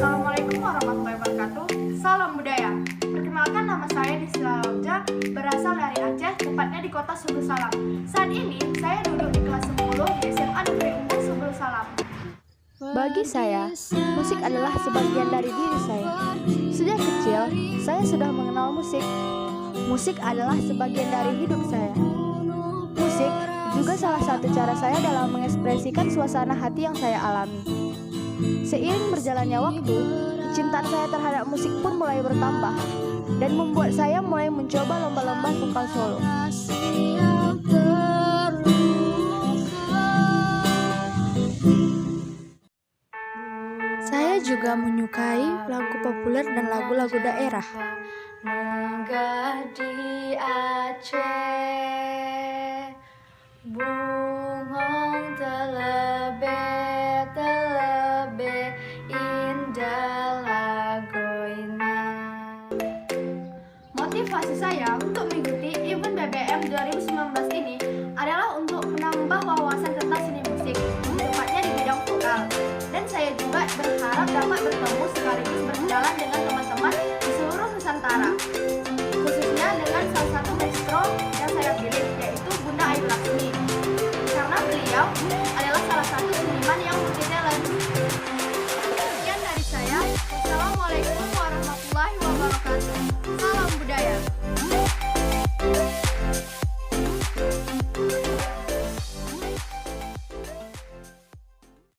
Assalamualaikum warahmatullahi wabarakatuh. Salam budaya. Perkenalkan, nama saya Nisla Lauja, berasal dari Aceh, tepatnya di kota Subul Salam. Saat ini saya duduk di kelas 10 di SMA Negeri Unggul Subul Salam. Bagi saya, musik adalah sebagian dari diri saya. Sejak kecil, saya sudah mengenal musik. Musik adalah sebagian dari hidup saya. Musik juga salah satu cara saya dalam mengekspresikan suasana hati yang saya alami. Seiring berjalannya waktu, kecintaan saya terhadap musik pun mulai bertambah dan membuat saya mulai mencoba lomba-lomba vokal solo. Saya juga menyukai lagu populer dan lagu-lagu daerah. Megah di Aceh, bungong telebe indah lagoina. Motivasi saya untuk mengikuti event BBM 2019 ini adalah untuk menambah wawasan tentang seni musik, tepatnya di bidang vokal. Dan saya juga berharap dapat bertemu sekaligus berjalan dengan teman-teman